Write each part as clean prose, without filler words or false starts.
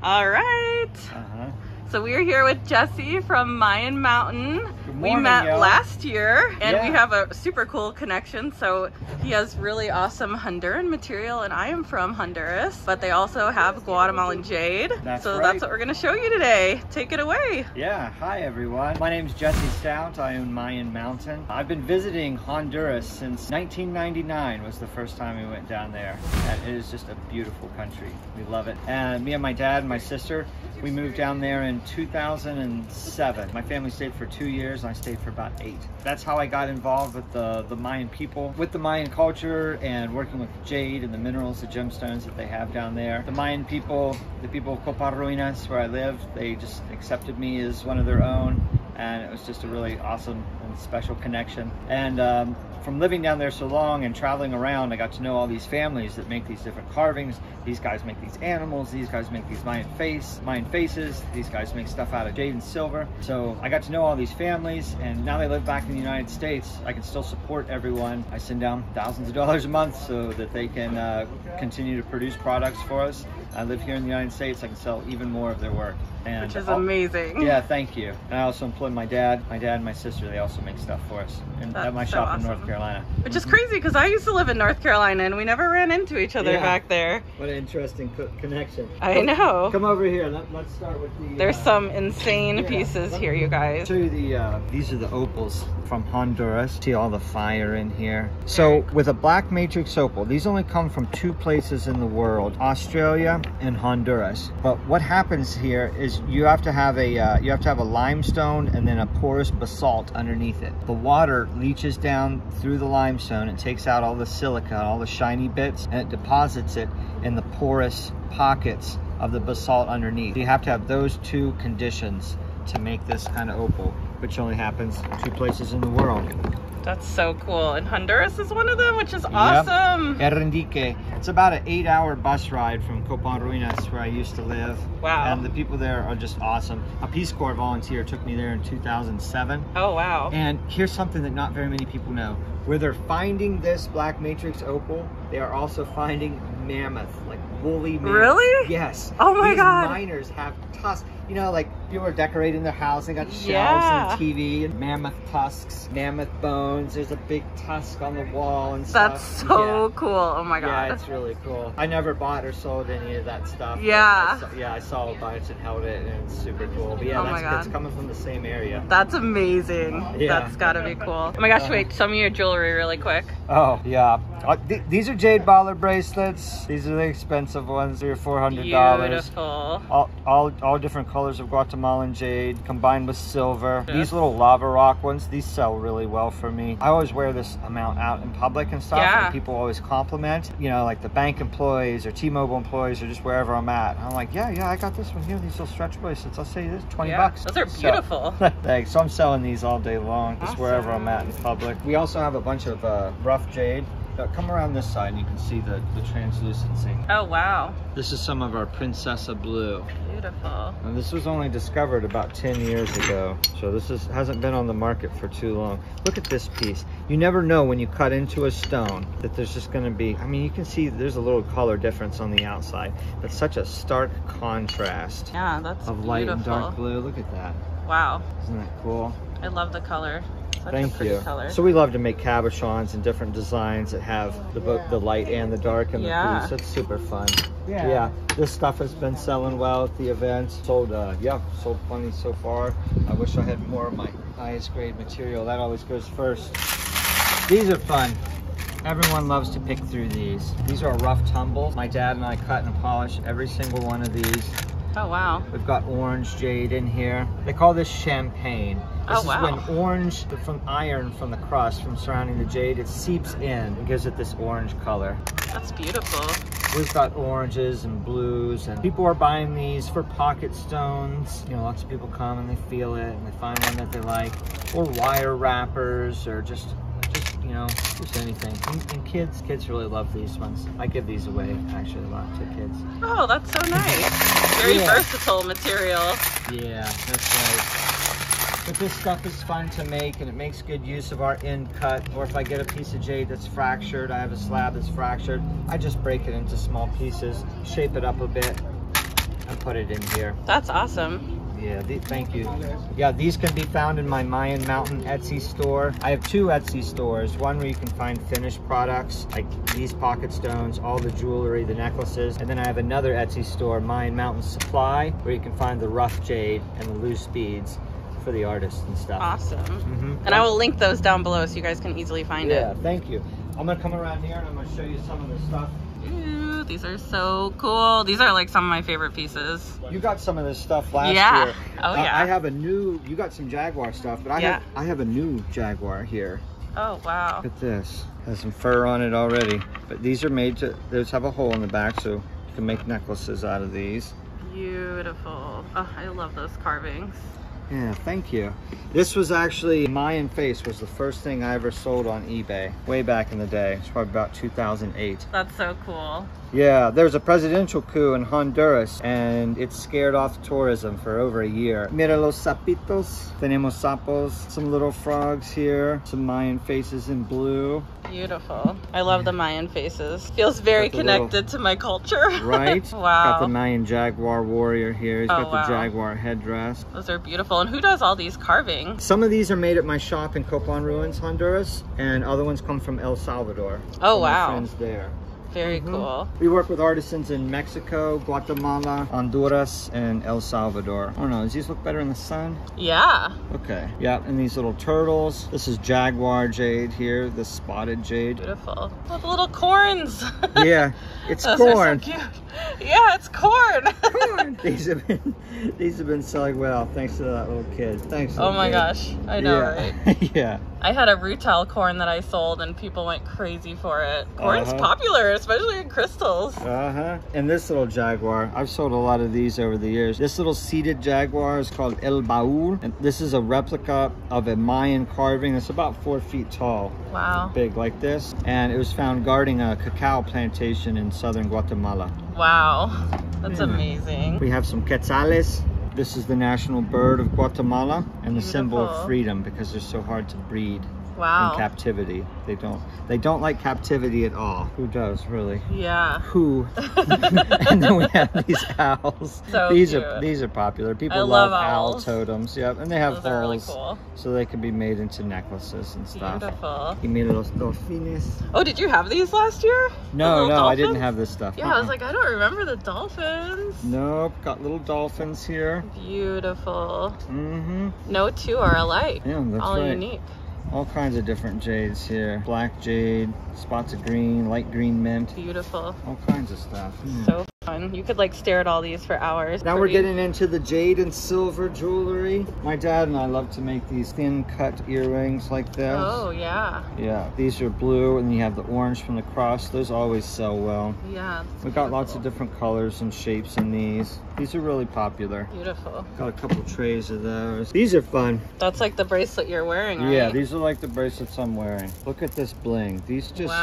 All right. So we are here with Jessie from Mayan Mountain. Good morning, we met y'all. last year and we have a super cool connection. So he has really awesome Honduran material and I am from Honduras, but they also have Guatemalan Jade. That's what we're gonna show you today. Take it away. Yeah, hi everyone. My name is Jessie Stout. I own Mayan Mountain. I've been visiting Honduras since 1999 was the first time we went down there. And it is just a beautiful country. We love it. And me and my dad and my sister, we moved down there in 2007. My family stayed for 2 years and I stayed for about 8. That's how I got involved with the Mayan people, with the Mayan culture and working with jade and the minerals, the gemstones that they have down there. The Mayan people, the people of Copan Honduras where I live, they just accepted me as one of their own, and it was just a really awesome and special connection. And from living down there so long and traveling around, I got to know all these families that make these different carvings. These guys make these animals, these guys make these Mayan faces, these guys make stuff out of jade and silver. So I got to know all these families, and now they live back in the United States. I can still support everyone. I send down thousands of dollars a month so that they can continue to produce products for us. I live here in the United States. I can sell even more of their work. And which is amazing. Yeah, thank you. And I also employ my dad and my sister. They also make stuff for us at my shop in North Carolina. Which is crazy because I used to live in North Carolina and we never ran into each other back there. What an interesting connection. I know. Come over here. Let's start with the... There's some insane pieces here, you guys. I'll show you these are the opals from Honduras. See all the fire in here. So with a black matrix opal, these only come from 2 places in the world, Australia and Honduras. But what happens here is you have to have a limestone and then a porous basalt underneath it. The water leaches down through the limestone and takes out all the silica, all the shiny bits, and it deposits it in the porous pockets of the basalt underneath. You have to have those 2 conditions to make this kind of opal, which only happens 2 places in the world. That's so cool. And Honduras is one of them, which is awesome. Errendique. It's about an 8-hour bus ride from Copan Honduras, where I used to live. Wow. And the people there are just awesome. A Peace Corps volunteer took me there in 2007. Oh, wow. And here's something that not very many people know. Where they're finding this black matrix opal, they are also finding mammoth, like woolly mammoth. Really? Yes. Oh my God. These miners have tusks. You know, like people are decorating their house, they got shelves and TV and mammoth tusks, mammoth bones. There's a big tusk on the wall and stuff. That's so cool. Oh my God. Yeah, it's really cool. I never bought or sold any of that stuff. Yeah. I saw a bunch and held it, and it's super cool. But yeah, it's coming from the same area. That's amazing. Yeah. That's gotta be cool. Oh my gosh, wait, show me your jewelry really quick. Oh, yeah. These are jade baller bracelets. These are the expensive ones. They're $400. Beautiful. All different colors of Guatemalan jade combined with silver. These little lava rock ones, these sell really well for me. I always wear this amount out in public and stuff, and people always compliment, you know, like the bank employees or T-Mobile employees or just wherever I'm at. And I'm like, yeah, I got this one here, these little stretch bracelets. I'll say this, 20 bucks. Those are beautiful. Thanks. So I'm selling these all day long, just wherever I'm at in public. We also have a bunch of rough jade. Come around this side and you can see the translucency. Oh, wow. This is some of our Princessa Blue. Beautiful. And this was only discovered about 10 years ago. So this hasn't been on the market for too long. Look at this piece. You never know when you cut into a stone that there's just gonna be, I mean, you can see there's a little color difference on the outside, but such a stark contrast. Yeah, that's of light and dark blue. Look at that. Wow. Isn't that cool? I love the color. Thank you. So we love to make cabochons and different designs that have the light and the dark in the piece. It's super fun. Yeah, this stuff has been selling well at the event. Sold plenty so far. I wish I had more of my highest grade material. That always goes first. These are fun. Everyone loves to pick through these. These are rough tumbles. My dad and I cut and polish every single one of these. Oh, wow. We've got orange jade in here. They call this champagne. This is when orange from iron from the crust from surrounding the jade, it seeps in and gives it this orange color. That's beautiful. We've got oranges and blues, and people are buying these for pocket stones. You know, lots of people come and they feel it and they find one that they like, or wire wrappers, or just you know, just anything. And kids really love these ones. I give these away actually a lot to kids. Oh, that's so nice. Very versatile material. Yeah, that's right. But this stuff is fun to make, and it makes good use of our end cut. Or if I get a piece of jade that's fractured, I have a slab that's fractured, I just break it into small pieces, shape it up a bit, and put it in here. That's awesome. Yeah, thank you. Yeah, these can be found in my Mayan Mountain Etsy store. I have 2 Etsy stores. One where you can find finished products, like these pocket stones, all the jewelry, the necklaces. And then I have another Etsy store, Mayan Mountain Supply, where you can find the rough jade and the loose beads for the artists and stuff. Awesome. And I will link those down below so you guys can easily find it. Yeah, thank you. I'm gonna come around here and I'm gonna show you some of the stuff. Ooh, these are so cool. These are like some of my favorite pieces. You got some of this stuff last year. Oh yeah. I have a new, you got some Jaguar stuff, but I have a new Jaguar here. Oh wow. Look at this. Has some fur on it already. But these are made to, those have a hole in the back so you can make necklaces out of these. Beautiful. Oh, I love those carvings. Yeah, thank you. This was actually, Mayan face was the first thing I ever sold on eBay way back in the day. It's probably about 2008. That's so cool. Yeah, there was a presidential coup in Honduras and it scared off tourism for over a year. Mira los sapitos. Tenemos sapos, some little frogs here, some Mayan faces in blue. Beautiful. I love the Mayan faces. Feels very connected to my culture. Right? Wow. Got the Mayan Jaguar warrior here. He's got the Jaguar headdress. Those are beautiful. And who does all these carvings? Some of these are made at my shop in Copan Ruins, Honduras, and other ones come from El Salvador. Oh, wow. My friends there. Very cool. We work with artisans in Mexico, Guatemala, Honduras, and El Salvador. I don't know, does these look better in the sun? Yeah. Okay. Yeah, and these little turtles. This is Jaguar jade here, the spotted jade. Beautiful. With little corns. Yeah, it's Those corn. Are so cute. Yeah, it's corn. Corn. These have been selling well, thanks to that little kid. Thanks. Oh my gosh, I know, right? Yeah. I had a retail corn that I sold and people went crazy for it. Corn's popular, especially in crystals. And this little Jaguar, I've sold a lot of these over the years. This little seated Jaguar is called El Baúl, and this is a replica of a Mayan carving. It's about 4 feet tall. Wow. Big like this. And it was found guarding a cacao plantation in southern Guatemala. Wow, that's amazing. We have some quetzales. This is the national bird of Guatemala and the symbol of freedom because they're so hard to breed. Wow. In captivity. They don't like captivity at all. Who does, really? Yeah. Who? And then we have these owls. So these cute. are popular. People I love owls. owl totems. Yep, and they have Those are really holes cool. so they can be made into necklaces and stuff. Beautiful. Y mira los delfines. Oh, did you have these last year? No, I didn't have this stuff. Yeah, I was like, I don't remember the dolphins. Nope, got little dolphins here. Beautiful. No two are alike. Yeah, that's all right. unique. All kinds of different jades here. Black jade, spots of green, light green mint. Beautiful. All kinds of stuff. So fun. You could like stare at all these for hours. Now we're getting into the jade and silver jewelry. My dad and I love to make these thin cut earrings like this. Oh, yeah. Yeah, these are blue and you have the orange from the cross. Those always sell well. Yeah. We've got lots of different colors and shapes in these. These are really popular. Beautiful. Got a couple trays of those. These are fun. That's like the bracelet you're wearing, right? Yeah, these are like the bracelets I'm wearing. Look at this bling. These just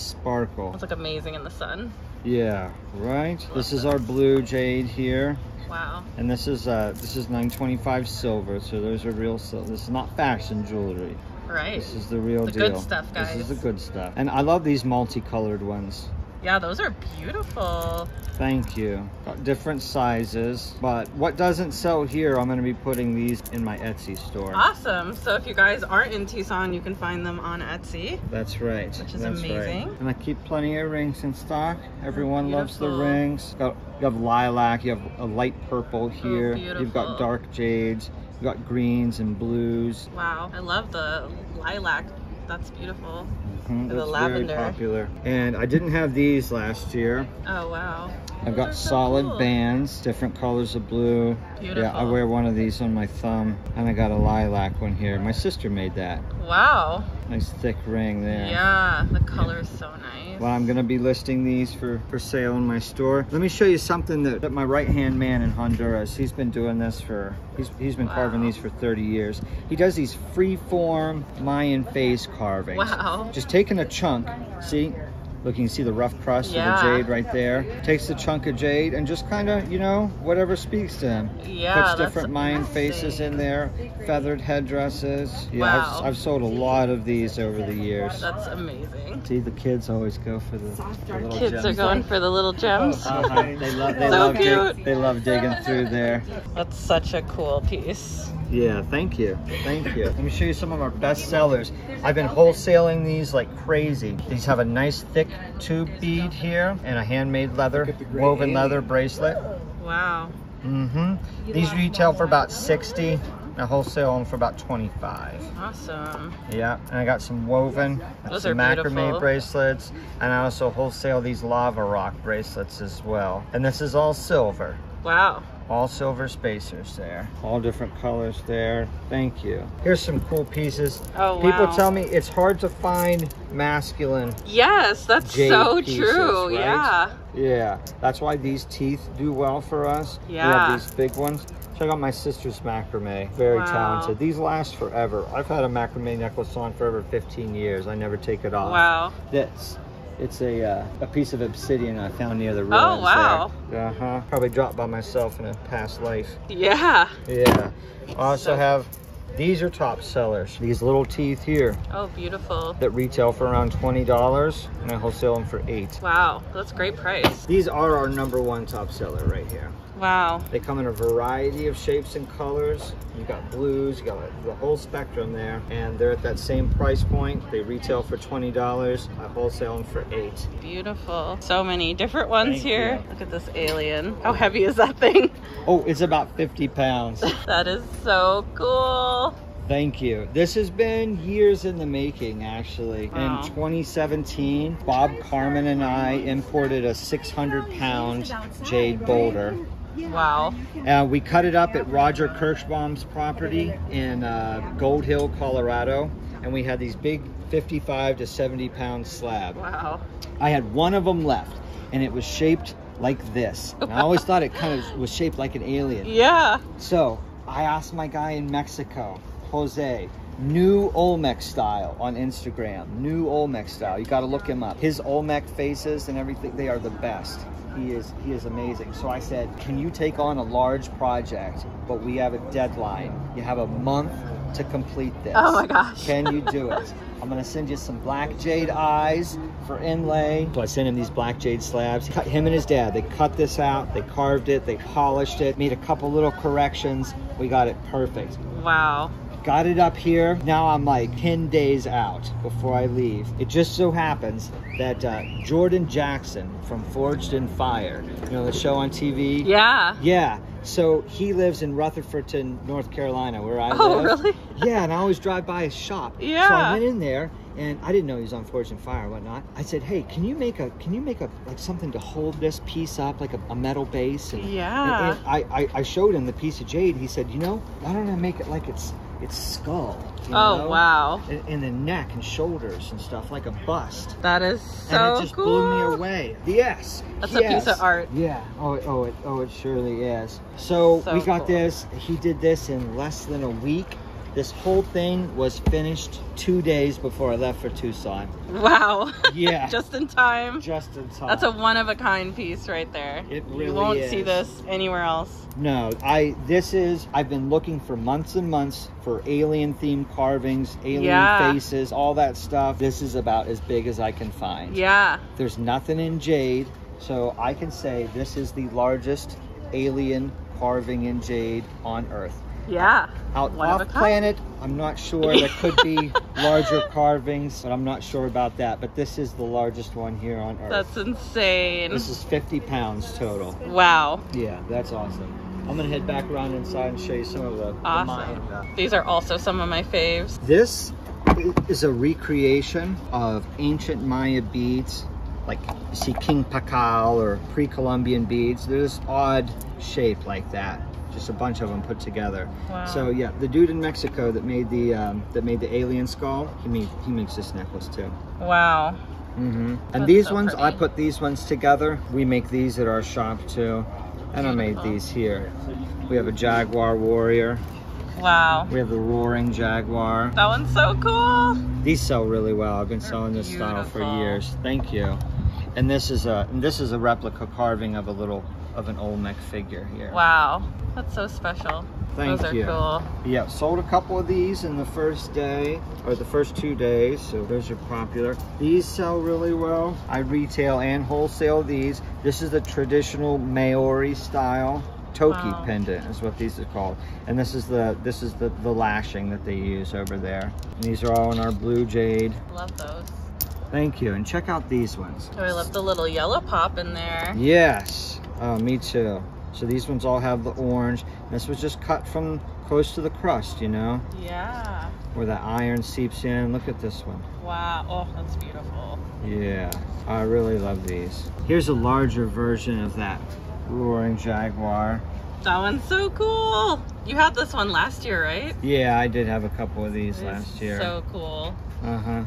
sparkle. It's like amazing in the sun. Yeah, right? This is our blue jade here. Wow. And this is 925 silver, so those are real silver. This is not fashion jewelry. Right. This is the real deal. The good stuff, guys. This is the good stuff. And I love these multicolored ones. Yeah, those are beautiful. Thank you. Got different sizes, but what doesn't sell here, I'm going to be putting these in my Etsy store. Awesome. So if you guys aren't in Tucson, you can find them on Etsy. That's right. Which is amazing. Right. And I keep plenty of rings in stock. Everyone loves the rings. You have lilac, you have a light purple here. You've got dark jades. You've got greens and blues. Wow. I love the lilac. That's beautiful. That's the lavender. Very popular. And I didn't have these last year. Oh, wow. I've got solid bands, different colors of blue. Beautiful. Yeah, I wear one of these on my thumb. And I got a lilac one here. My sister made that. Wow. Nice thick ring there. Yeah, the color is so nice. Well, I'm going to be listing these for sale in my store. Let me show you something that my right-hand man in Honduras, he's been doing this for, he's been carving these for 30 years. He does these free-form Mayan face carvings. Wow. Just taking a chunk, see? Look, you can see the rough crust of the jade right there. Takes the chunk of jade and just kind of, you know, whatever speaks to him. Yeah, puts different Mayan faces in there, feathered headdresses. Yeah, wow. I've sold a lot of these over the years. That's amazing. See, the kids always go for the little Kids gems. are going for the little gems. They love digging through there. That's such a cool piece. Yeah, thank you. Thank you. Let me show you some of our best sellers. I've been wholesaling these like crazy. These have a nice thick tube bead here and a handmade leather, woven leather bracelet. Wow. These retail for about 60. I wholesale them for about 25. Awesome. Yeah, and I got some woven, Those some are macrame beautiful. bracelets, and I also wholesale these lava rock bracelets as well. And this is all silver. Wow. All silver spacers there. All different colors there. Thank you. Here's some cool pieces. Oh, wow. People tell me it's hard to find masculine. Yes, that's jade so pieces, true. right? Yeah. Yeah, that's why these teeth do well for us. Yeah. We have these big ones. Check out my sister's macrame. Very talented. These last forever. I've had a macrame necklace on for over 15 years. I never take it off. Wow. It's a piece of obsidian I found near the ruins. Oh, wow. There. Probably dropped by myself in a past life. Yeah. Yeah. I also have, these are top sellers. These little teeth here Oh, beautiful. that retail for around $20 and I wholesale them for $8. Wow, that's a great price. These are our #1 top seller right here. Wow. They come in a variety of shapes and colors. You got blues, you got the whole spectrum there, and they're at that same price point. They retail for $20. I wholesale them for $8. Beautiful. So many different ones Thank here. you. Look at this alien. How heavy is that thing? Oh, it's about 50 pounds. That is so cool. Thank you. This has been years in the making, actually. Wow. In 2017, Bob Carmen and I imported a 600-pound jade boulder. Wow. We cut it up at Roger Kirschbaum's property in Gold Hill, Colorado, and we had these big 55 to 70-pound slab. Wow. I had one of them left, and it was shaped like this. And I always thought it kind of was shaped like an alien. Yeah. So I asked my guy in Mexico, Jose, New Olmec style on Instagram. New Olmec style. You got to look him up. His Olmec faces and everything, they are the best. He is amazing. So I said, can you take on a large project, but we have a deadline. You have a month to complete this. Oh my gosh. Can you do it? I'm gonna send you some black jade eyes for inlay. So I sent him these black jade slabs. Him and his dad, they cut this out, they carved it, they polished it, made a couple little corrections. We got it perfect. Wow. Got it up here. Now I'm like 10 days out before I leave. It just so happens that Jordan Jackson from Forged in Fire, you know, the show on TV? Yeah. Yeah. So he lives in Rutherfordton, North Carolina, where I live. Oh, really? Yeah, and I always drive by his shop. Yeah. So I went in there, and I didn't know he was on Forged in Fire and whatnot. I said, hey, can you make a like something to hold this piece up, like a metal base? And, Yeah. And I showed him the piece of jade. He said, you know, why don't I make it like it's skull? You Oh, know? wow. And the neck and shoulders and stuff, like a bust. That is so And it just cool. blew me away. Yes. That's a piece of art. Yeah. Oh, it surely is. So we got cool. this. He did this in less than a week. This whole thing was finished 2 days before I left for Tucson. Wow. Yeah. Just in time. Just in time. That's a one-of-a-kind piece right there. It really You won't is. see this anywhere else. No, I've been looking for months and months for alien themed carvings, alien faces, all that stuff. This is about as big as I can find. Yeah. There's nothing in jade, so I can say this is the largest alien carving in jade on Earth. Yeah. Out One of a off kind. planet, I'm not sure. There could be larger carvings, but I'm not sure about that. But this is the largest one here on Earth. That's insane. This is 50 pounds total. Wow. Yeah, that's awesome. I'm gonna head back around inside and show you some of the Awesome. Mayan stuff. These are also some of my faves. This is a recreation of ancient Maya beads, like you see King Pakal or pre-Columbian beads. They're this odd shape like that. Just a bunch of them put together. Wow. So yeah, the dude in Mexico that made the alien skull, he makes this necklace too. Wow. And That's these so ones, pretty. I put these ones together. We make these at our shop too. And I made these here. We have a Jaguar Warrior. Wow. We have the Roaring Jaguar. That one's so cool. These sell really well. I've been selling this style for beautiful. years. Thank you. And this is a replica carving of an Olmec figure here. Wow, that's so special. Thank you. Those are cool. Yeah, sold a couple of these in the first day, or the first 2 days, so those are popular. These sell really well. I retail and wholesale these. This is the traditional Maori style toki pendant is what these are called. And this is the lashing that they use over there. And these are all in our blue jade. Love those. Thank you. And check out these ones. Oh, I love the little yellow pop in there. Yes. Oh, me too. So these ones all have the orange. This was just cut from close to the crust, you know? Yeah. Where the iron seeps in. Look at this one. Wow. Oh, that's beautiful. Yeah. I really love these. Here's a larger version of that roaring jaguar. That one's so cool. You had this one last year, right? Yeah, I did have a couple of these last year. So cool.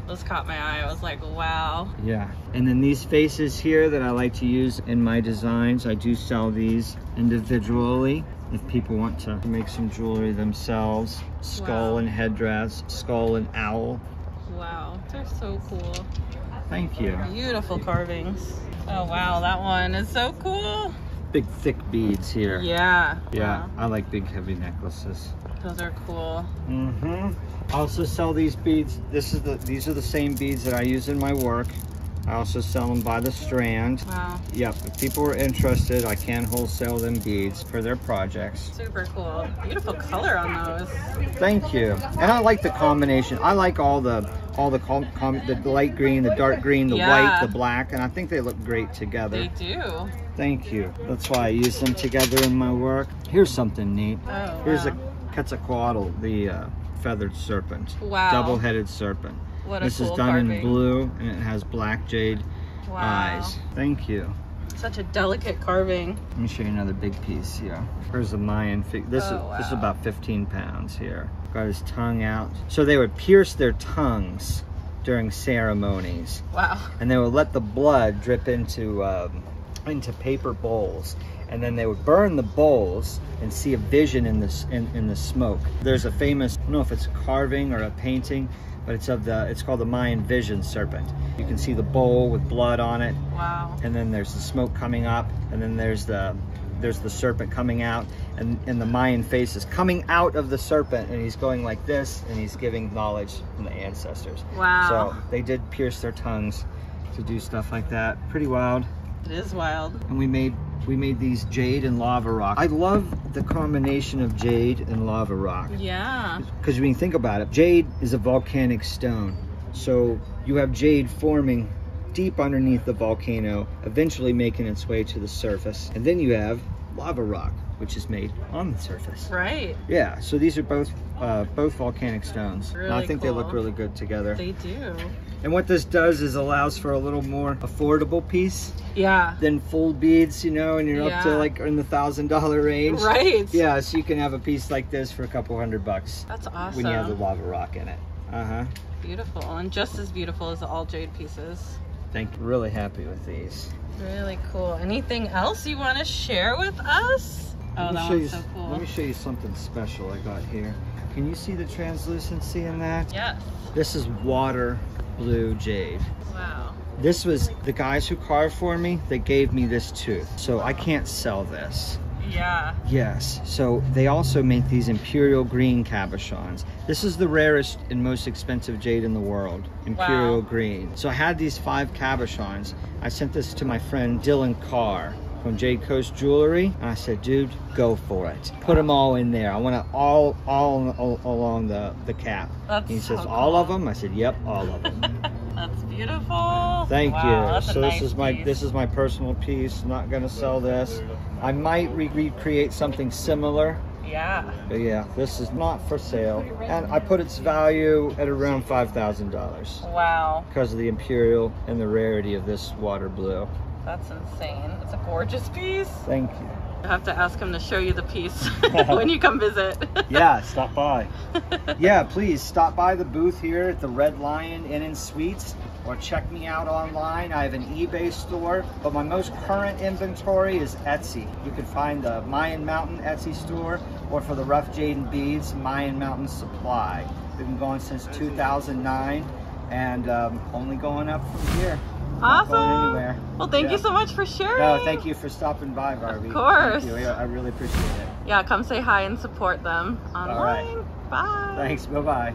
Those caught my eye. I was like, wow. Yeah. And then these faces here that I like to use in my designs, I do sell these individually if people want to make some jewelry themselves. Skull and headdress, skull and owl. Wow, they're so cool. Thank you. Beautiful carvings. Oh wow, that one is so cool. Big thick beads here. Yeah. Yeah, Wow. I like big heavy necklaces. Those are cool. I also sell these beads. These are the same beads that I use in my work. I also sell them by the strand. Wow. Yep, if people are interested, I can wholesale them beads for their projects. Super cool. Beautiful color on those. Thank you. And I like the combination. I like all the light green, the dark green, the white, the black, and I think they look great together. They do. Thank you. That's why I use them together in my work. Here's something neat. Oh, Here's wow. a Quetzalcoatl, the feathered serpent. Wow. Double-headed serpent. What a This cool is done carving. in blue, and it has black jade Wow. eyes. Thank you. Such a delicate carving. Let me show you another big piece here. Here's a Mayan figure. This is about 15 pounds here. Got his tongue out. So they would pierce their tongues during ceremonies. Wow. And they would let the blood drip into paper bowls. And then they would burn the bowls and see a vision in the smoke. There's a famous, I don't know if it's a carving or a painting, but it's called the Mayan vision serpent. You can see the bowl with blood on it. Wow. And then there's the smoke coming up, and then there's the serpent coming out, and the Mayan face is coming out of the serpent, and he's going like this, and he's giving knowledge from the ancestors. Wow. So they did pierce their tongues to do stuff like that. Pretty wild. It is wild. And we made these jade and lava rock. I love the combination of jade and lava rock. Yeah. Because when you think about it, jade is a volcanic stone. So you have jade forming deep underneath the volcano, eventually making its way to the surface. And then you have lava rock, which is made on the surface. Right. Yeah, so these are both volcanic stones. Really And I think cool. they look really good together. They do. And what this does is allows for a little more affordable piece. Yeah. Than full beads, you know, and you're up to like in the $1,000 range. Right. Yeah, so you can have a piece like this for a couple $100. That's awesome. When you have the lava rock in it. Beautiful, and just as beautiful as the all jade pieces. Thank you. Really happy with these. Really cool. Anything else you want to share with us? Oh, that one's so cool. Let me show you something special I got here. Can you see the translucency in that? Yes. This is water blue jade. Wow. This was the guys who carved for me, they gave me this tooth. So I can't sell this. Yeah. Yes, so they also make these imperial green cabochons. This is the rarest and most expensive jade in the world, imperial green. So I had these 5 cabochons. I sent this to my friend Dylan Carr from Jade Coast Jewelry, and I said, dude, go for it. Put them all in there. I want it all along the cap. That's and he says, so all cool. of them? I said, yep, all of them. That's beautiful. Thank you. That's So a this nice is my personal piece. I'm not gonna sell this. I might recreate something similar. Yeah. But yeah, this is not for sale. And I put its value at around $5,000 Wow. because of the imperial and the rarity of this water blue. That's insane. It's a gorgeous piece. Thank you. I have to ask him to show you the piece when you come visit. Yeah, stop by. Yeah, please stop by the booth here at the Red Lion Inn and Suites, or check me out online. I have an eBay store, but my most current inventory is Etsy. You can find the Mayan Mountain Etsy store, or for the rough jade and beads, Mayan Mountain Supply. We've been going since 2009, and only going up from here. Not going Awesome. anywhere. Well, thank you so much for sharing. No, thank you for stopping by, Barbie. Of course. Thank you. I really appreciate it. Yeah, come say hi and support them online. All right. Bye. Thanks. Bye-bye.